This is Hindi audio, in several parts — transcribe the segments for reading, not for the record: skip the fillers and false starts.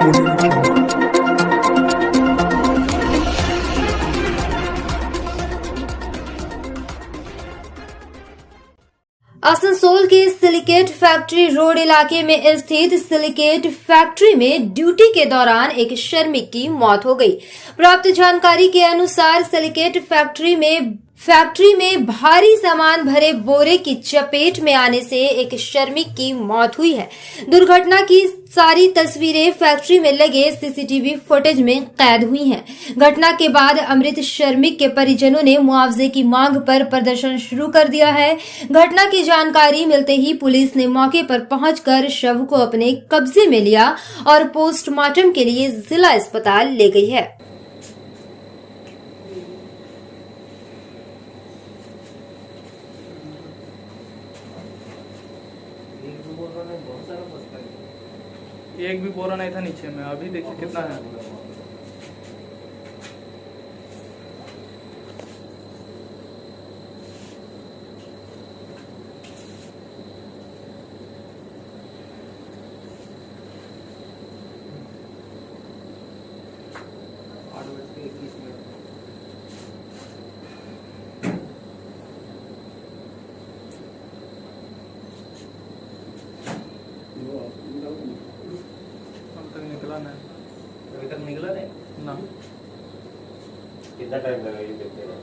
Audio channel. आसनसोल के सिलिकेट फैक्ट्री रोड इलाके में स्थित सिलिकेट फैक्ट्री में ड्यूटी के दौरान एक श्रमिक की मौत हो गई। प्राप्त जानकारी के अनुसार सिलिकेट फैक्ट्री में भारी सामान भरे बोरे की चपेट में आने से एक श्रमिक की मौत हुई है। दुर्घटना की सारी तस्वीरें फैक्ट्री में लगे सीसीटीवी फुटेज में कैद हुई हैं। घटना के बाद अमृत श्रमिक के परिजनों ने मुआवजे की मांग पर प्रदर्शन शुरू कर दिया है। घटना की जानकारी मिलते ही पुलिस ने मौके पर पहुंचकर शव को अपने कब्जे में लिया और पोस्टमार्टम के लिए जिला अस्पताल ले गई है। एक भी बोरा नहीं था नीचे में। अभी देखिए कितना है। अभी तक निकला नहीं ना। कितना टाइम लगा ये देखते रहे?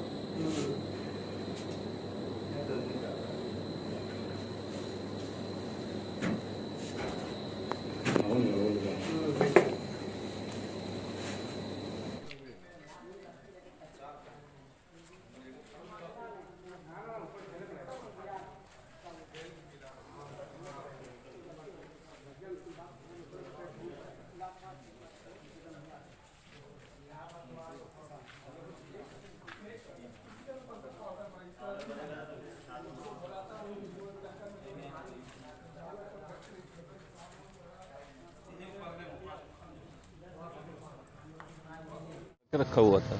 रखा हुआ था।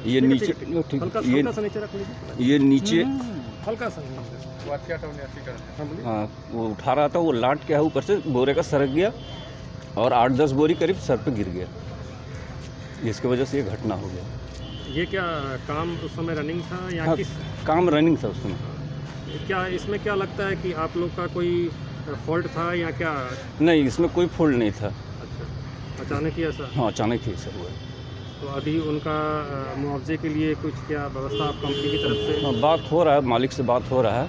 ये नीचे ये नीचे हल्का सा हाँ वो उठा रहा था, वो लाट क्या है ऊपर से बोरे का सरक गया और 8-10 बोरी करीब सर पे गिर गया, जिसकी वजह से ये घटना हो गया। ये क्या काम उस समय रनिंग था या हाँ, किस काम रनिंग था उसमें। क्या इसमें क्या लगता है कि आप लोग का कोई फॉल्ट था या क्या? नहीं, इसमें कोई फॉल्ट नहीं था। अच्छा, अचानक ही ऐसा? हाँ, अचानक ही ऐसा हुआ। तो अभी उनका मुआवजे के लिए कुछ क्या व्यवस्था आप कंपनी की तरफ से? हाँ, बात हो रहा है, मालिक से बात हो रहा है।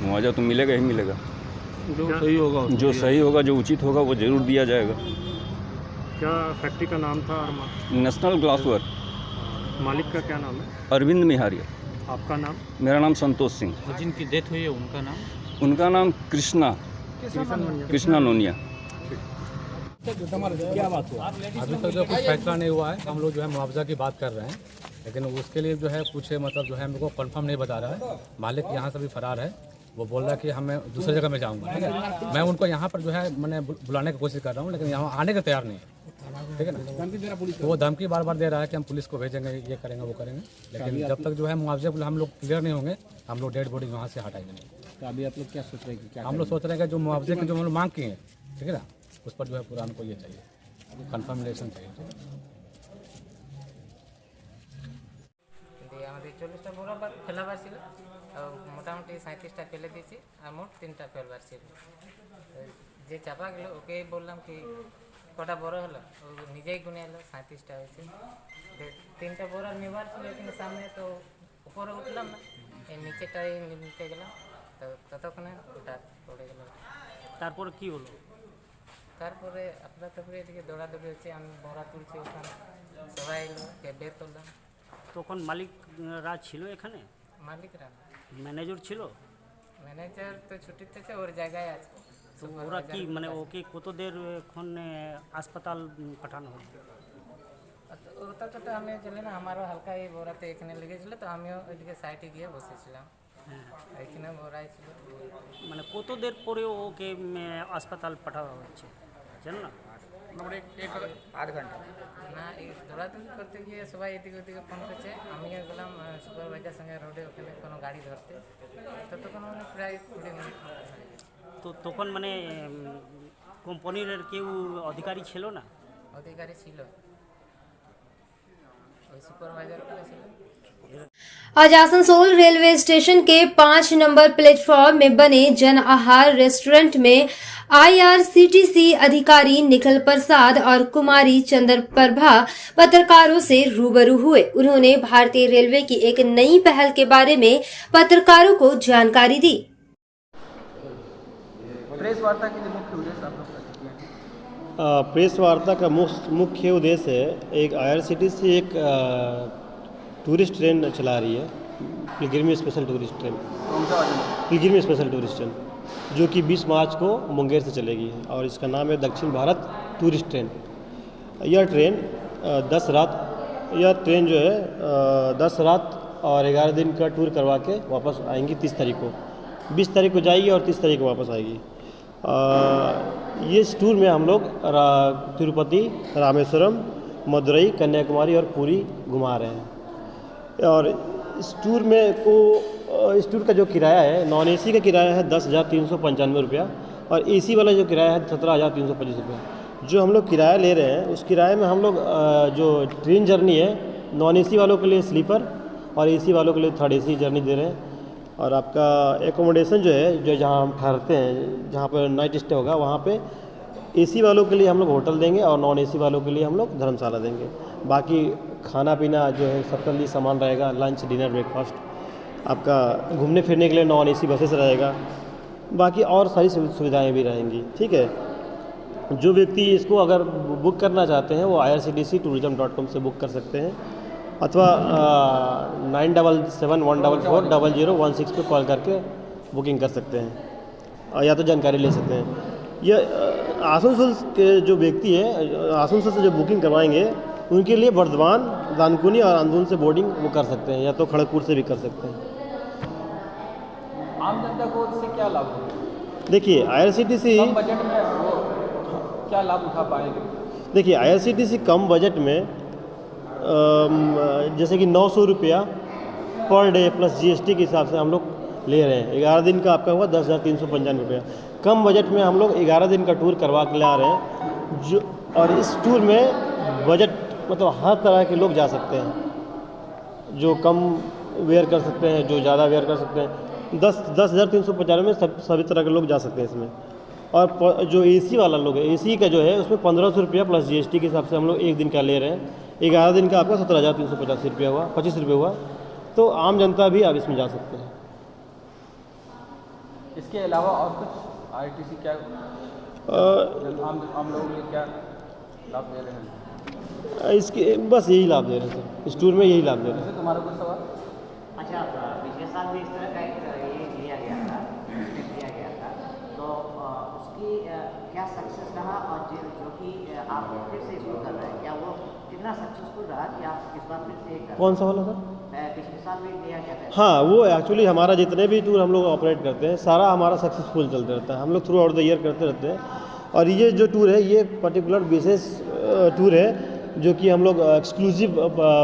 मुआवजा तो मिलेगा ही मिलेगा। जो सही होगा, जो उचित होगा वो जरूर दिया जाएगा। क्या फैक्ट्री का नाम था? नेशनल ग्लासवर्क। मालिक का क्या नाम है? अरविंद मिहारिया। आपका नाम? मेरा नाम संतोष सिंह। जिनकी डेथ हुई है उनका नाम? उनका नाम कृष्णा नोनिया। क्या बात हुआ? अभी तक जो कुछ फैसला नहीं हुआ है। हम लोग जो है मुआवजा की बात कर रहे हैं, लेकिन उसके लिए जो है कुछ मतलब जो है मेरे को कंफर्म नहीं बता रहा है। मालिक यहाँ से भी फरार है। वो बोल रहा है कि हमें दूसरी जगह में जाऊँगा, ठीक है। मैं उनको यहाँ पर जो है मैंने बुलाने की कोशिश कर रहा हूँ, लेकिन यहाँ आने के तैयार नहीं है, ठीक है ना। तो वो धमकी बार बार दे रहा है कि हम पुलिस को भेजेंगे, ये करेंगे वो करेंगे, लेकिन जब तक जो है मुआवजे हम लोग क्लियर नहीं होंगे, हम लोग डेड बॉडी वहाँ से हटाएंगे नहीं। तो अभी आप लोग क्या सोच रहे हैं कि क्या? हम लोग सोच रहे हैं कि जो मुआवजे की जो हम लोग मांग किए हैं, ठीक है ना, उस पर जो है पूरा हमको ये चाहिए, কনফার্মেশন चाहिए। আমাদের 40টা বড় ফেলাবার ছিল, মোটামুটি 37টা ফেলে দিয়েছি আর মোট 3টা ফেলবার ছিল। যে চাপা গেল ওকে বললাম কি কটা বড় হলো, ও নিজেই গুনে এলো 37টা হয়েছে। 3টা বড় নেবার ছিল কিন্তু সামনে, তো উপরে উঠলাম না, এই নিচেটাই নিতে গেলাম, তো ততক্ষণে ওটা পড়ে গেল। তারপর কি হলো? তারপরে আপনার তারপরে এদিকে দৌড়াদৌড়ি হচ্ছে, আমি বড়া তুলছি, ওখানে সবাই এলো, বের করলাম। তখন মালিকরা ছিল এখানে? মালিকরা ম্যানেজার ছিল? ম্যানেজার তো ছুটিতে আছে, ওর জায়গায় আছে। তো ওরা কি মানে ওকে কতদের এখন হাসপাতাল পাঠানো হলো? ওটা তো আমি জানি না, আমারও হালকা এই বোরাতে এখানে লেগেছিলো, তো আমিও ওইদিকে সাইডে গিয়ে বসেছিলাম। হ্যাঁ, এখানে বোরাই ছিল। মানে কতদের পরে ওকে হাসপাতাল পাঠানো হচ্ছে জানো না? আধ ঘন্টা না, এই দৌড়াদৌড়ি করতে গিয়ে সবাই এদিকে ওদিকে ফোন করছে, আমিও গেলাম সুপারভাইজার সঙ্গে রোডে, ওখানে কোনো গাড়ি ধরতে, ততক্ষণ মানে প্রায় 20 মিনিট। তো তখন মানে কোম্পানির কেউ অধিকারী ছিল না? অধিকারী ছিল, ওই সুপারভাইজার গুলো ছিল। आज आसनसोल रेलवे स्टेशन के 5 नंबर प्लेटफॉर्म में बने जन आहार रेस्टोरेंट में IRCTC अधिकारी निखिल प्रसाद और कुमारी चंद्रप्रभा पत्रकारों से रूबरू हुए। उन्होंने भारतीय रेलवे की एक नई पहल के बारे में पत्रकारों को जानकारी दी। प्रेस वार्ता के लिए मुख्य उद्देश्य आप लोग का क्या है? प्रेस वार्ता का मुख्य उद्देश्य है, एक IRCTC एक टूरिस्ट ट्रेन चला रही है, pilgrimage special tourist train, pilgrimage special tourist train, जो कि 20 मार्च को मुंगेर से चलेगी और इसका नाम है दक्षिण भारत टूरिस्ट ट्रेन। यह ट्रेन 10 रात, यह ट्रेन जो है 10 रात और 11 दिन का टूर करवा के वापस आएंगी 30 तारीख को, 20 तारीख को जाएगी और 30 तारीख को वापस आएगी। ये इस टूर में हम लोग तिरुपति, रामेश्वरम, मदुरई, कन्याकुमारी और पुरी घुमा रहे हैं। और इस टूर का जो किराया है, नॉन AC का किराया है 10,395 रुपया और AC वाला जो किराया है 17,325 रुपया। जो हम लोग किराया ले रहे हैं उस किराए में हम लोग जो ट्रेन जर्नी है, नॉन AC वालों के लिए स्लीपर और AC वालों के लिए 3rd AC जर्नी दे रहे हैं। और आपका एकोमोडेशन जो है, जो जहाँ हम ठहरते हैं, जहाँ पर नाइट स्टे होगा, वहाँ पे AC वालों के लिए हम लोग होटल देंगे और नॉन AC वालों के लिए हम लोग धर्मशाला देंगे। बाकी खाना पीना जो है सबके लिए सामान रहेगा, लंच, डिनर, ब्रेकफास्ट। आपका घूमने फिरने के लिए नॉन AC बसेस रहेगा, बाकी और सारी सुविधाएं भी रहेंगी। ठीक है, जो व्यक्ति इसको अगर बुक करना चाहते हैं वो irctctourism.com से बुक कर सकते हैं अथवा 9771440016 पे कॉल करके बुकिंग कर सकते हैं या तो जानकारी ले सकते हैं। यह आसनसोल के जो व्यक्ति है, आसनसोल से जो बुकिंग करवाएंगे उनके लिए बर्दवान, दानकुनी और अंदून से बोर्डिंग वो कर सकते हैं या तो खड़गपुर से भी कर सकते हैं। आम जनता को इससे क्या लाभ होगा? देखिए IRCTC कम बजट में वो क्या लाभ उठा पाएंगे? देखिए IRCTC कम बजट में जैसे कि 900 रुपया पर डे प्लस GST के हिसाब से हम लोग ले रहे हैं। 11 दिन का आपका हुआ 10,395 रुपया। कम बजट में हम लोग 11 दिन का टूर करवा के ला रहे हैं जो, और इस टूर में बजट मतलब हर तरह के लोग जा सकते हैं, जो कम वेयर कर सकते हैं, जो ज़्यादा वेयर कर सकते हैं। 10,395 में सभी तरह के लोग जा सकते हैं इसमें। और जो AC वाला लोग है, AC का जो है उसमें 1,500 रुपया प्लस GST के हिसाब से हम लोग एक दिन का ले रहे हैं। 11 दिन का आपका 17,385 रुपया हुआ, 25 रुपये हुआ। तो आम जनता भी आप इसमें जा सकते हैं। इसके अलावा और कुछ IRTC क्या आम लोगों के लिए क्या लाभ दे रहे हैं? इसके बस यही लाभ दे रहे हैं सर, इस टूर में यही लाभ दे रहे हैं। तुम्हारा कोई सवाल? अच्छा, पिछले साल भी इस तरह का एक ये लिया गया था, तो उसकी क्या सक्सेस रहा और जो कि आप फिर से शुरू कर रहे हैं, क्या वो कितना सक्सेसफुल रहा कि आप इस बार फिर से? कौन सा वाला सर? पिछले साल भी लिया गया था। हाँ, वो एक्चुअली हमारा जितने भी टूर हम लोग ऑपरेट करते हैं सारा हमारा सक्सेसफुल चलते रहता है। हम लोग थ्रू आउट द ईयर करते रहते हैं। और ये जो टूर है ये पर्टिकुलर विशेष टूर है जो कि हम लोग एक्सक्लूसिव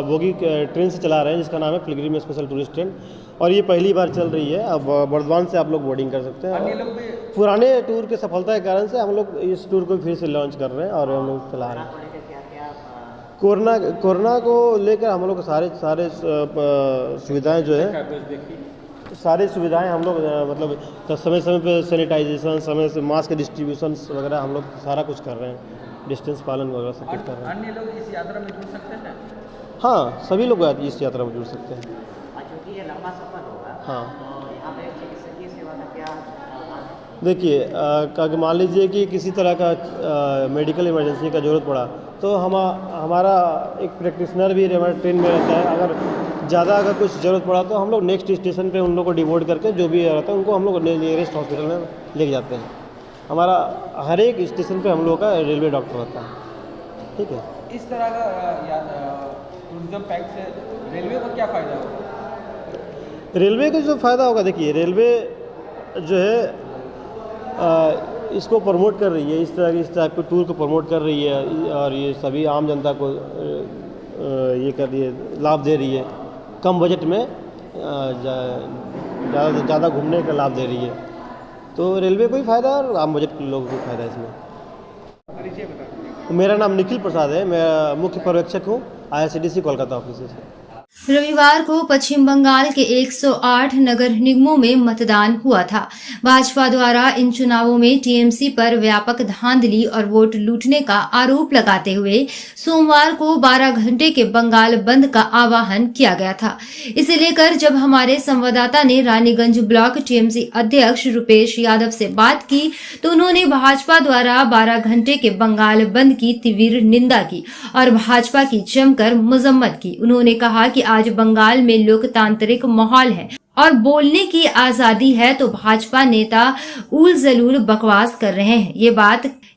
बोगी ट्रेन से चला रहे हैं, जिसका नाम है पिलग्रिमेज स्पेशल टूरिस्ट ट्रेन। और ये पहली बार चल रही है। अब बर्दवान से आप लोग बोर्डिंग कर सकते हैं। पुराने टूर के सफलता के कारण से हम लोग इस टूर को फिर से लॉन्च कर रहे हैं और हम लोग चला रहे हैं। कोरोना को लेकर हम लोग सारे सुविधाएं जो है, सारी सुविधाएं हम लोग मतलब समय समय पे सैनिटाइजेशन, समय से मास्क डिस्ट्रीब्यूशन वगैरह हम लोग सारा कुछ कर रहे हैं, डिस्टेंस पालन वगैरह सब कुछ कर रहे हैं। अन्य लोग इस यात्रा में जुड़ सकते हैं? हाँ, सभी लोग इस यात्रा में जुड़ सकते हैं। क्योंकि ये लंबा सफर होगा। हाँ, तो यहाँ पे चिकित्सकीय सेवा का क्या? देखिए मान लीजिए कि किसी तरह का मेडिकल इमरजेंसी का ज़रूरत पड़ा तो हमारा एक प्रैक्टिशनर भी हमारे ट्रेन में रहता है। अगर अगर कुछ ज़रूरत पड़ा तो हम लोग नेक्स्ट स्टेशन पे उन लोगों को डिवोर्ट करके जो भी रहता है उनको हम लोग नियरेस्ट हॉस्पिटल में लेके जाते हैं। हमारा हर एक स्टेशन पे हम लोगों का रेलवे डॉक्टर होता है। ठीक है, इस तरह का टूरिज्म पैक से रेलवे को क्या फ़ायदा होगा? रेलवे का जो फ़ायदा होगा, देखिए रेलवे जो है इसको प्रमोट कर रही है, इस टाइप के टूर को प्रमोट कर रही है और ये सभी आम जनता को ये कर रही है, लाभ दे रही है। कम बजट में ज़्यादा घूमने का लाभ दे रही है। तो रेलवे को ही फ़ायदा है और आम बजट के लोगों को फ़ायदा है इसमें। मेरा नाम निखिल प्रसाद है, मैं मुख्य पर्यवेक्षक हूँ IRCTC कोलकाता ऑफिस से। रविवार को पश्चिम बंगाल के 108 नगर निगमों में मतदान हुआ था। भाजपा द्वारा इन चुनावों में टीएमसी पर व्यापक धांधली और वोट लूटने का आरोप लगाते हुए सोमवार को 12 घंटे के बंगाल बंद का आह्वान किया गया था। इसे लेकर जब हमारे संवाददाता ने रानीगंज ब्लॉक टीएमसी अध्यक्ष रुपेश यादव से बात की तो उन्होंने भाजपा द्वारा 12 घंटे के बंगाल बंद की तीव्र निंदा की और भाजपा की जमकर मजम्मत की। उन्होंने कहा कि आज बंगाल में लोकतांत्रिक माहौल है और बोलने की आजादी है तो भाजपा नेता उल जलूल बकवास कर रहे हैं।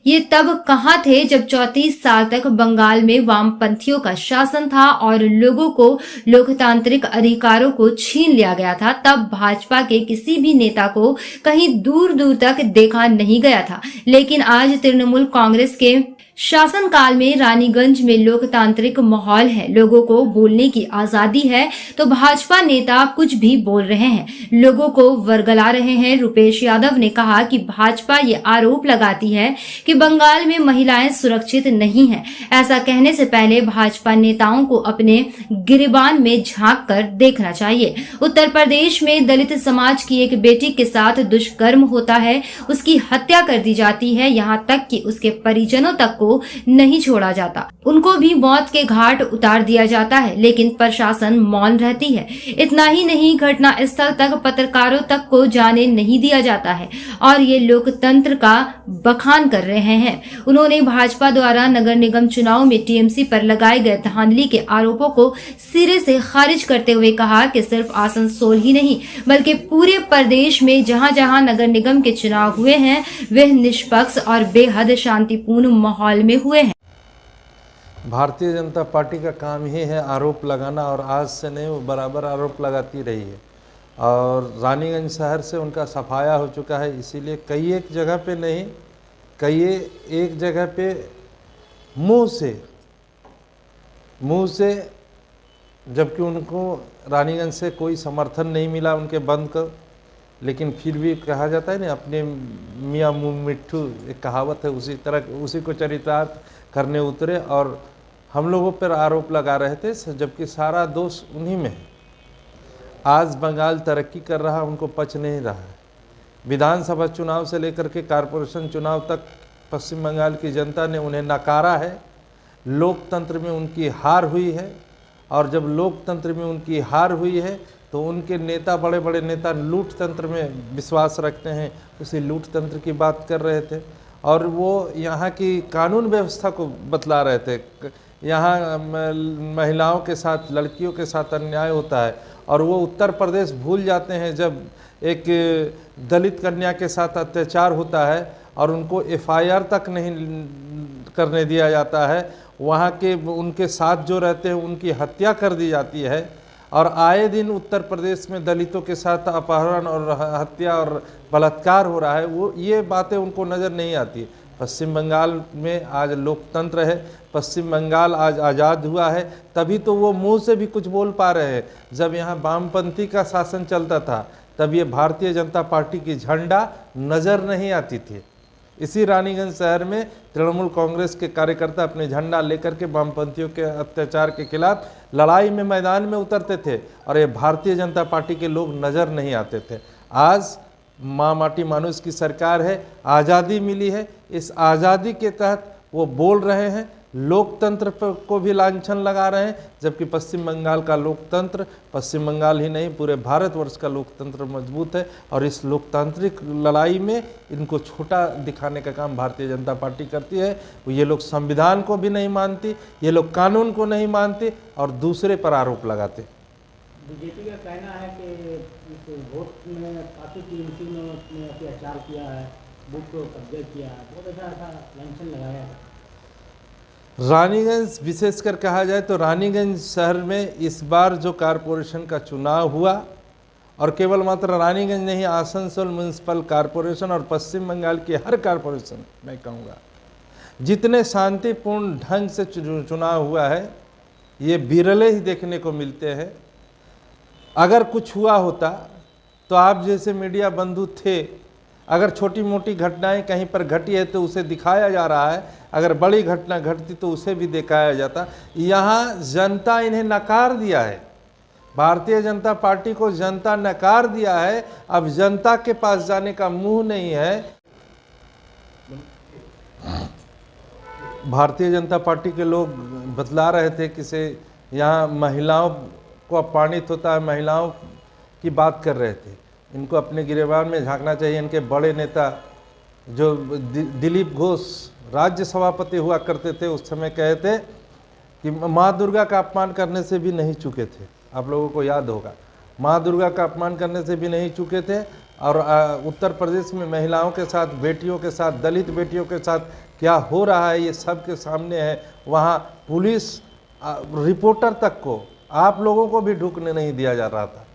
ये तब कहां थे जब 34 साल तक बंगाल में वामपंथियों का शासन था और लोगों को लोकतांत्रिक अधिकारों को छीन लिया गया था। तब भाजपा के किसी भी नेता को कहीं दूर दूर तक देखा नहीं गया था। लेकिन आज तृणमूल कांग्रेस के शासनकाल में रानीगंज में लोकतांत्रिक माहौल है, लोगों को बोलने की आजादी है तो भाजपा नेता कुछ भी बोल रहे हैं, लोगों को वर्गला रहे हैं। रुपेश यादव ने कहा कि भाजपा ये आरोप लगाती है कि बंगाल में महिलाएं सुरक्षित नहीं हैं। ऐसा कहने से पहले भाजपा नेताओं को अपने गिरेबान में झांक कर देखना चाहिए। उत्तर प्रदेश में दलित समाज की एक बेटी के साथ दुष्कर्म होता है, उसकी हत्या कर दी जाती है, यहाँ तक कि उसके परिजनों तक को नहीं छोड़ा जाता, उनको भी मौत के घाट उतार दिया जाता है, लेकिन प्रशासन मौन रहती है। इतना ही नहीं, घटना स्थल तक पत्रकारों तक को जाने नहीं दिया जाता है और ये लोकतंत्र का बखान कर रहे हैं। उन्होंने भाजपा द्वारा नगर निगम चुनाव में टीएमसी पर लगाए गए धांधली के आरोपों को सिरे से खारिज करते हुए कहा कि सिर्फ आसनसोल ही नहीं बल्कि पूरे प्रदेश में जहां जहां नगर निगम के चुनाव हुए हैं वे निष्पक्ष और बेहद शांतिपूर्ण माहौल में हुए हैं। भारतीय जनता पार्टी का काम ही है आरोप लगाना और आज से नहीं वो बराबर आरोप लगाती रही है और रानीगंज शहर से उनका सफाया हो चुका है। इसीलिए कई एक जगह पे नहीं, कई एक जगह पे मुंह से जबकि उनको रानीगंज से कोई समर्थन नहीं मिला उनके बंद का, लेकिन फिर भी कहा जाता है ना अपने मियाँ मुँह मिट्ठू, एक कहावत है, उसी तरह उसी को चरितार्थ करने उतरे और हम लोगों पर आरोप लगा रहे थे, जबकि सारा दोष उन्हीं में है। आज बंगाल तरक्की कर रहा, उनको पच नहीं रहा है। विधानसभा चुनाव से लेकर के कॉरपोरेशन चुनाव तक पश्चिम बंगाल की जनता ने उन्हें नकारा है। लोकतंत्र में उनकी हार हुई है और जब लोकतंत्र में उनकी हार हुई है तो उनके नेता, बड़े बड़े नेता लूट तंत्र में विश्वास रखते हैं, उसी लूट तंत्र की बात कर रहे थे और वो यहाँ की कानून व्यवस्था को बतला रहे थे। यहाँ महिलाओं के साथ, लड़कियों के साथ अन्याय होता है और वो उत्तर प्रदेश भूल जाते हैं जब एक दलित कन्या के साथ अत्याचार होता है और उनको FIR तक नहीं करने दिया जाता है, वहाँ के उनके साथ जो रहते हैं उनकी हत्या कर दी जाती है और आए दिन उत्तर प्रदेश में दलितों के साथ अपहरण और हत्या और बलात्कार हो रहा है। वो ये बातें उनको नज़र नहीं आती। पश्चिम बंगाल में आज लोकतंत्र है, पश्चिम बंगाल आज आज़ाद हुआ है, तभी तो वो मुंह से भी कुछ बोल पा रहे हैं। जब यहाँ वामपंथी का शासन चलता था तब ये भारतीय जनता पार्टी की झंडा नज़र नहीं आती थी। इसी रानीगंज शहर में तृणमूल कांग्रेस के कार्यकर्ता अपने झंडा लेकर के वामपंथियों के अत्याचार के खिलाफ लड़ाई में मैदान में उतरते थे और ये भारतीय जनता पार्टी के लोग नज़र नहीं आते थे। आज माँ माटी मानुष की सरकार है, आज़ादी मिली है, इस आज़ादी के तहत वो बोल रहे हैं, लोकतंत्र पर को भी लांछन लगा रहे हैं, जबकि पश्चिम बंगाल का लोकतंत्र, पश्चिम बंगाल ही नहीं पूरे भारतवर्ष का लोकतंत्र मजबूत है और इस लोकतांत्रिक लड़ाई में इनको छोटा दिखाने का काम भारतीय जनता पार्टी करती है। ये लोग संविधान को भी नहीं मानती, ये लोग कानून को नहीं मानते और दूसरे पर आरोप लगाते। बीजेपी का कहना है कि इस वोट में काफ़ी टीएमसी ने अत्याचार किया है, बुक को कब्जा किया है, बहुत ऐसा लांछन लगाया है। रानीगंज विशेषकर कहा जाए तो रानीगंज शहर में इस बार जो कॉरपोरेशन का चुनाव हुआ और केवल मात्र रानीगंज नहीं, आसनसोल म्यूनसिपल कॉरपोरेशन और पश्चिम बंगाल की हर कॉरपोरेशन मैं कहूँगा जितने शांतिपूर्ण ढंग से चुनाव हुआ है ये बिरले ही देखने को मिलते हैं। अगर कुछ हुआ होता तो आप जैसे मीडिया बंधु थे अगर छोटी मोटी घटनाएं कहीं पर घटी है तो उसे दिखाया जा रहा है, अगर बड़ी घटना घटती तो उसे भी दिखाया जाता। यहाँ जनता इन्हें नकार दिया है, भारतीय जनता पार्टी को जनता नकार दिया है। अब जनता के पास जाने का मुंह नहीं है। भारतीय जनता पार्टी के लोग बतला रहे थे कि से यहाँ महिलाओं को अपमानित होता है, महिलाओं की बात कर रहे थे। इनको अपने गिरेबान में झांकना चाहिए। इनके बड़े नेता जो दिलीप घोष राज्य सभापति हुआ करते थे, उस समय कहे थे कि माँ दुर्गा का अपमान करने से भी नहीं चूके थे। आप लोगों को याद होगा, माँ दुर्गा का अपमान करने से भी नहीं चूके थे। और उत्तर प्रदेश में महिलाओं के साथ, बेटियों के साथ, दलित बेटियों के साथ क्या हो रहा है ये सबके सामने है। वहाँ पुलिस रिपोर्टर तक को, आप लोगों को भी ढुकने नहीं दिया जा रहा था।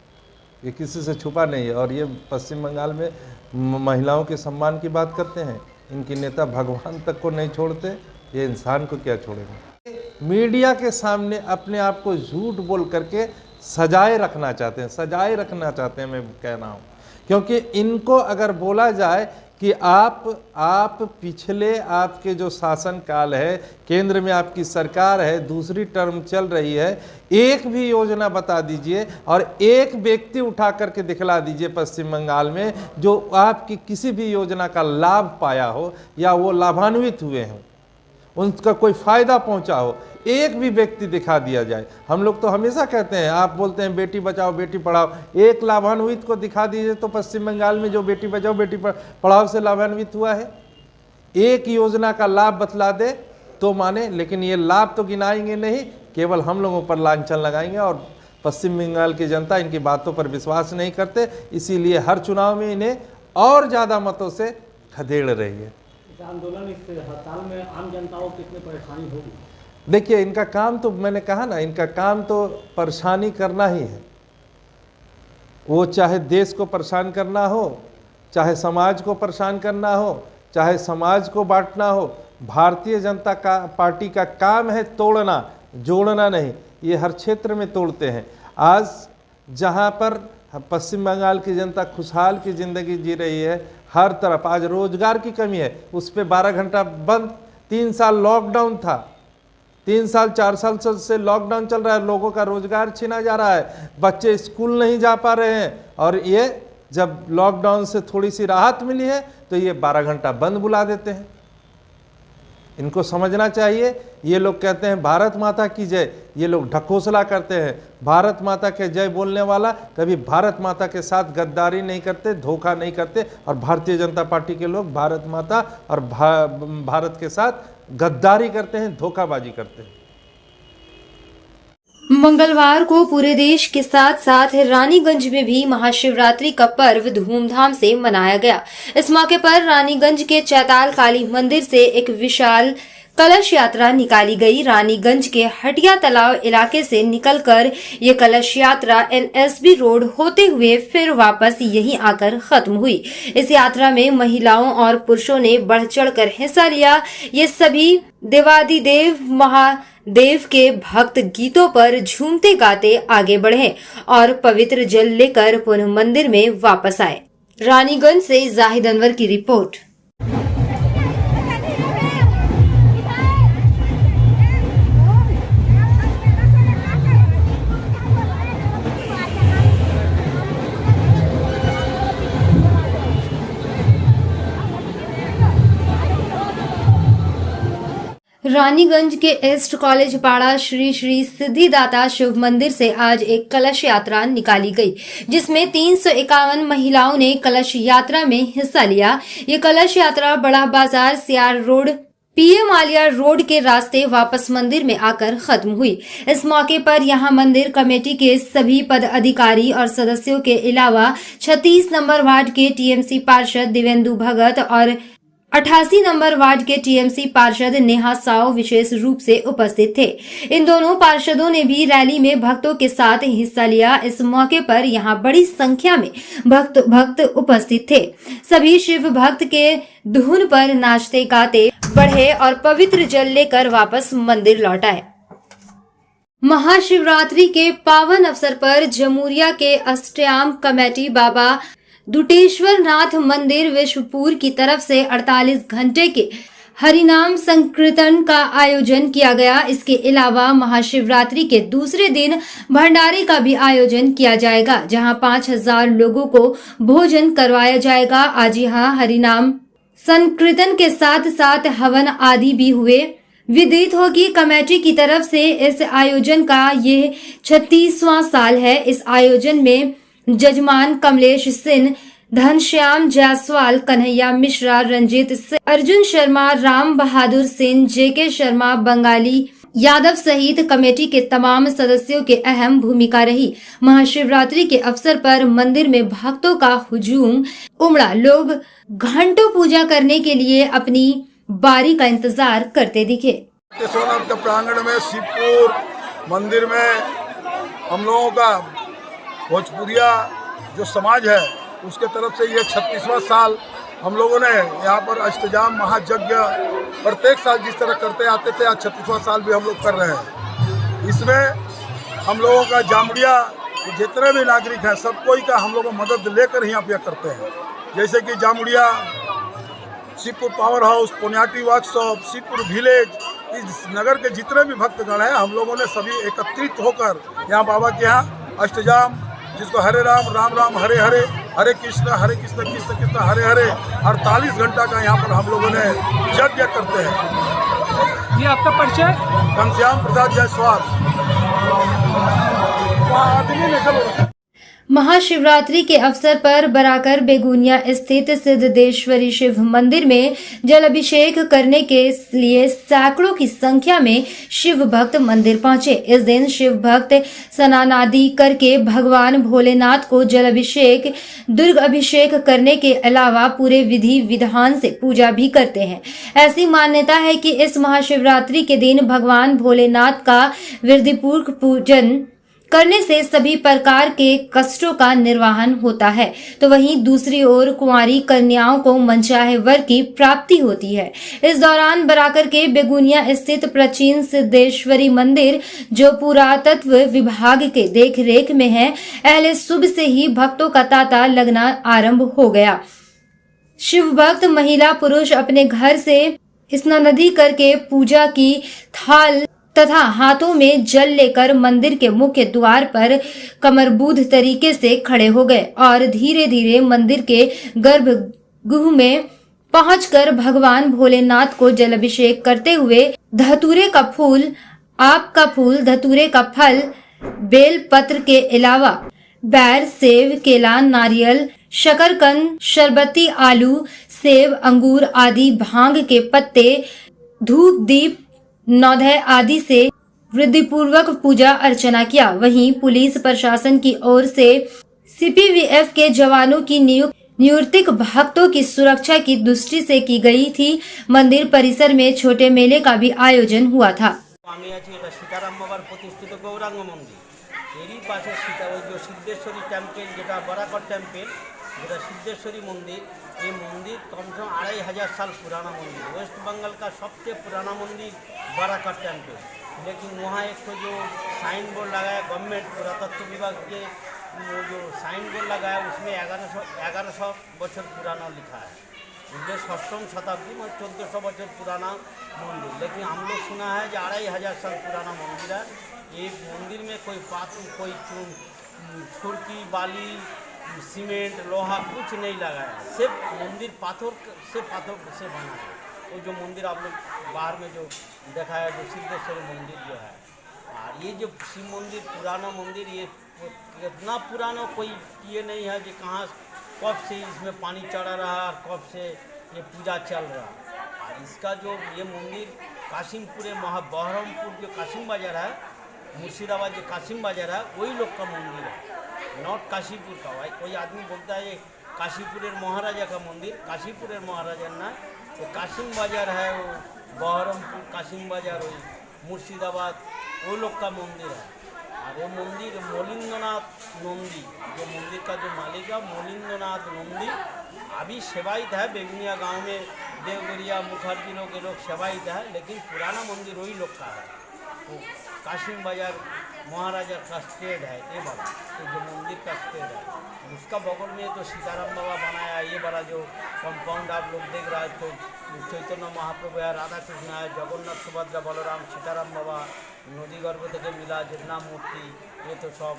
ये किसी से छुपा नहीं है। और ये पश्चिम बंगाल में महिलाओं के सम्मान की बात करते हैं। इनके नेता भगवान तक को नहीं छोड़ते, ये इंसान को क्या छोड़ेंगे। मीडिया के सामने अपने आप को झूठ बोल करके सजाए रखना चाहते हैं, सजाए रखना चाहते हैं, मैं कह रहा हूँ। क्योंकि इनको अगर बोला जाए कि आप पिछले आपके जो शासन काल है, केंद्र में आपकी सरकार है, दूसरी टर्म चल रही है, एक भी योजना बता दीजिए और एक व्यक्ति उठा करके दिखला दीजिए पश्चिम बंगाल में जो आपकी किसी भी योजना का लाभ पाया हो या वो लाभान्वित हुए हों, उनका कोई फायदा पहुंचा हो। एक भी व्यक्ति दिखा दिया जाए। हम लोग तो हमेशा कहते हैं, आप बोलते हैं बेटी बचाओ बेटी पढ़ाओ, एक लाभान्वित को दिखा दीजिए तो पश्चिम बंगाल में जो बेटी बचाओ बेटी पढ़ाओ से लाभान्वित हुआ है। एक योजना का लाभ बतला दे तो माने, लेकिन ये लाभ तो गिनाएंगे नहीं, केवल हम लोगों पर लांछन लगाएंगे। और पश्चिम बंगाल की जनता इनकी बातों पर विश्वास नहीं करते, इसीलिए हर चुनाव में इन्हें और ज़्यादा मतों से खदेड़ रही है। आंदोलन, इस हड़ताल में आम जनता को कितनी परेशानी होगी? देखिए, इनका काम तो मैंने कहा ना, इनका काम तो परेशानी करना ही है। वो चाहे देश को परेशान करना हो, चाहे समाज को परेशान करना हो, चाहे समाज को बांटना हो। भारतीय जनता पार्टी का काम है तोड़ना, जोड़ना नहीं। ये हर क्षेत्र में तोड़ते हैं। आज जहाँ पर पश्चिम बंगाल की जनता खुशहाल की ज़िंदगी जी रही है, हर तरफ आज रोजगार की कमी है, उस पर 12 घंटा बंद। 3 साल लॉकडाउन था, 3 साल 4 साल से लॉकडाउन चल रहा है, लोगों का रोजगार छीना जा रहा है, बच्चे स्कूल नहीं जा पा रहे हैं। और ये जब लॉकडाउन से थोड़ी सी राहत मिली है तो ये 12 घंटा बंद बुला देते हैं। इनको समझना चाहिए। ये लोग कहते हैं भारत माता की जय, ये लोग ढकोसला करते हैं। भारत माता के जय बोलने वाला कभी भारत माता के साथ गद्दारी नहीं करते, धोखा नहीं करते। और भारतीय जनता पार्टी के लोग भारत माता और भारत के साथ गद्दारी करते हैं, धोखाबाजी करते हैं। मंगलवार को पूरे देश के साथ साथ रानीगंज में भी महाशिवरात्रि का पर्व धूमधाम से मनाया गया। इस मौके पर रानीगंज के चैताल काली मंदिर से एक विशाल कलश यात्रा निकाली गई। रानीगंज के हटिया तालाब इलाके से निकलकर ये कलश यात्रा एनएसबी रोड होते हुए फिर वापस यहीं आकर खत्म हुई। इस यात्रा में महिलाओं और पुरुषों ने बढ़ चढ़कर हिस्सा लिया। ये सभी देवादिदेव महादेव के भक्त गीतों पर झूमते गाते आगे बढ़े और पवित्र जल लेकर पुनः मंदिर में वापस आए। रानीगंज से जाहिद अनवर की रिपोर्ट। रानीगंज के ईस्ट कॉलेज पाड़ा श्री श्री सिद्धिदाता शिव मंदिर से आज एक कलश यात्रा निकाली गई, जिसमें 351 महिलाओं ने कलश यात्रा में हिस्सा लिया। ये कलश यात्रा बड़ा बाजार, सियार रोड, पीएम आलिया रोड के रास्ते वापस मंदिर में आकर खत्म हुई। इस मौके पर यहां मंदिर कमेटी के सभी पदाधिकारी और सदस्यों के अलावा 36 नंबर वार्ड के टीएमसी पार्षद दिवेंदु भगत और 88 नंबर वार्ड के टीएमसी पार्षद नेहा साव विशेष रूप से उपस्थित थे। इन दोनों पार्षदों ने भी रैली में भक्तों के साथ हिस्सा लिया। इस मौके पर यहां बड़ी संख्या में भक्त उपस्थित थे। सभी शिव भक्त के धुन पर नाचते गाते बढ़े और पवित्र जल लेकर वापस मंदिर लौट आए। महाशिवरात्रि के पावन अवसर पर जमुरिया के अष्टयाम कमेटी बाबा दुटेश्वर नाथ मंदिर विश्वपुर की तरफ से 48 घंटे के हरिनाम संकीर्तन का आयोजन किया गया। इसके अलावा महाशिवरात्रि के दूसरे दिन भंडारे का भी आयोजन किया जाएगा, जहां 5000 लोगों को भोजन करवाया जाएगा। आज यहाँ हरिनाम संकीर्तन के साथ साथ हवन आदि भी हुए। विदित हो कि कमेटी की तरफ से इस आयोजन का ये 36वां साल है। इस आयोजन में जजमान कमलेश सिंह, धनश्याम जायसवाल, कन्हैया मिश्रा, रंजीत सिंह, अर्जुन शर्मा, राम बहादुर सिंह, जेके शर्मा, बंगाली यादव सहित कमेटी के तमाम सदस्यों की अहम भूमिका रही। महाशिवरात्रि के अवसर पर मंदिर में भक्तों का हुजूम उमड़ा। लोग घंटों पूजा करने के लिए अपनी बारी का इंतजार करते दिखे। के प्रांगण में शिवपुर मंदिर में हम लोगों का भोजपुरिया जो समाज है उसके तरफ से ये 36वां साल हम लोगों ने यहाँ पर अष्टजाम महायज्ञ प्रत्येक साल जिस तरह करते आते थे, आज 36वां साल भी हम लोग कर रहे हैं। इसमें हम लोगों का जामुड़िया जितने भी नागरिक हैं सब कोई का हम लोग मदद लेकर ही यहाँ पे करते हैं। जैसे कि जामुड़िया, शिवपुर पावर हाउस, पुण्याटी वर्कशॉप, शिवपुर विलेज, इस नगर के जितने भी भक्तगण हैं हम लोगों ने सभी एकत्रित होकर यहाँ बाबा के यहाँ अष्टजाम, जिसको हरे राम राम राम हरे हरे, हरे कृष्ण कृष्ण कृष्ण हरे हरे 48 घंटा का यहाँ पर हम लोगों ने यज्ञ करते हैं। ये आपका परिचय? घनश्याम प्रसाद जायसवाल। आदमी ने चलो। महाशिवरात्रि के अवसर पर बराकर बेगुनिया स्थित सिद्धेश्वरी शिव मंदिर में जल अभिषेक करने के लिए सैकड़ों की संख्या में शिव भक्त मंदिर पहुंचे। इस दिन शिव भक्त स्नान आदि करके भगवान भोलेनाथ को जल अभिषेक, दुर्ग अभिषेक करने के अलावा पूरे विधि विधान से पूजा भी करते हैं। ऐसी मान्यता है कि इस महाशिवरात्रि के दिन भगवान भोलेनाथ का विधिपूर्वक पूजन करने से सभी प्रकार के कष्टों का निर्वाहन होता है, तो वहीं दूसरी ओर कुंवारी कन्याओं को मनचाहे वर की प्राप्ति होती है। इस दौरान बराकर के बेगुनिया स्थित प्राचीन सिद्धेश्वरी मंदिर, जो पुरातत्व विभाग के देखरेख में है, अहले सुबह से ही भक्तों का तांता लगना आरंभ हो गया। शिव भक्त महिला पुरुष अपने घर से स्नान नदी करके पूजा की थाल तथा हाथों में जल लेकर मंदिर के मुख्य द्वार पर कमरबूध तरीके से खड़े हो गए और धीरे धीरे मंदिर के गर्भगृह में पहुंचकर भगवान भोलेनाथ को जल अभिषेक करते हुए धतूरे का फूल, आक का फूल, धतूरे का फल, बेल पत्र के अलावा बैर, सेब, केला, नारियल, शकरकंद, शरबती आलू, सेब, अंगूर आदि, भांग के पत्ते, धूप, दीप, नौधय आदि से विधिपूर्वक पूजा अर्चना किया। वहीं पुलिस प्रशासन की ओर से सीपीवीएफ के जवानों की नियुक्ति भक्तों की सुरक्षा की दृष्टि से की गई थी। मंदिर परिसर में छोटे मेले का भी आयोजन हुआ था। सीताराम बाबार प्रतिष्ठित गौरांग मंदिर एरी पाशे सिद्धेश्वरी टेम्पल जेटा बराकर टेम्पल जेटा सिद्धेश्वरी मंदिर, ये मंदिर कम से कम 2500 साल पुराना मंदिर, वेस्ट बंगाल का सबसे पुराना मंदिर बराकर टेम्पल। लेकिन वहाँ एक तो जो साइन बोर्ड लगाया गवर्नमेंट पुरातत्व विभाग के, वो जो साइन बोर्ड लगाया उसमें 1100 बछर पुराना लिखा है। ये 7वीं शताब्दी में 1400 बछर पुराना मंदिर, लेकिन हम लोग सुना है कि 2500 साल पुराना मंदिर है। ये मंदिर में कोई पाथर, कोई छुड़की, बाली, सीमेंट, लोहा कुछ नहीं लगाया, सिर्फ मंदिर पाथर से बना है। वो जो मंदिर आप लोग बाहर में जो देखा है, जो सिद्धेश्वरी मंदिर जो है, और ये जो शिव मंदिर पुराना मंदिर, ये इतना पुराना कोई ये नहीं है कि कहाँ कब से इसमें पानी चढ़ा रहा और कब से ये पूजा चल रहा। और इसका जो ये मंदिर कासिमपुर बहरमपुर जो कासिम बाजार है, मुर्शिदाबाद जो कासिम बाजार है, वही लोग का मंदिर है, नॉट काशीपुर का। भाई कोई आदमी बोलता है ये काशीपुर महाराजा का मंदिर, काशीपुर महाराजा ना, वो कासिम बाजार है, वो बहरमपुर कासिम बाजार, वही मुर्शिदाबाद वो लोग का मंदिर है। और ये मंदिर मोलिंगनाथ नंदी, जो मंदिर का जो मालिक है मोलिंगनाथ नंदी, अभी सेवायित है बेगुनिया गांव में, देवगरिया मुखर्जी लोग ये लोग सेवायित है, लेकिन पुराना मंदिर वही लोग का है। वो कासिम बाजार महाराजा का स्टेड है ये वाला, तो जो मंदिर का स्टेड है उसका बगल में तो सीताराम बाबा बनाया। ये वाला जो कंपाउंड आप लोग देख रहा है तो चैतन्य महाप्रभु है, राधा कृष्ण है, जगन्नाथ सुभद्रा बलराम सीताराम बाबा नदी गर्भ থেকে मिला जितना मूर्ति, ये तो सब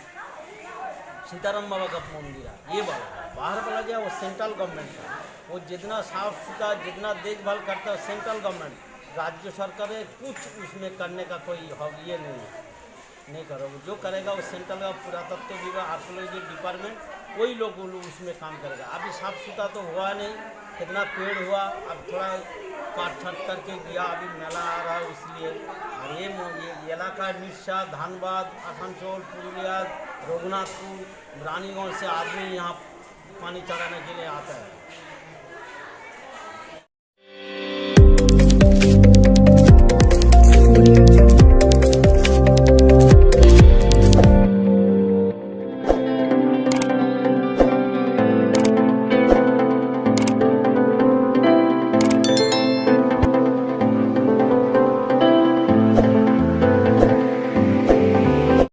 सीताराम बाबा का मंदिर है। ये वाला बाहर वाला जो है वो सेंट्रल गवर्नमेंट का, वो जितना साफ सुथरा जितना देखभाल करता है सेंट्रल गवर्नमेंट, राज्य सरकार कुछ उसमें करने का कोई ये नहीं करोगे। जो करेगा वो सेंट्रल का पुरातत्व विभाग आर्कियोलॉजी डिपार्टमेंट वही लोग उसमें काम करेगा। अभी साफ सुथरा तो हुआ नहीं, कितना पेड़ हुआ, अब थोड़ा काट छाट करके गया, अभी मेला आ रहा है इसलिए। और ये इलाका निशा धानबाद आसानसोल पुरुलिया रघुनाथपुर रानीगंज से आदमी यहाँ पानी चढ़ाने के लिए आता है।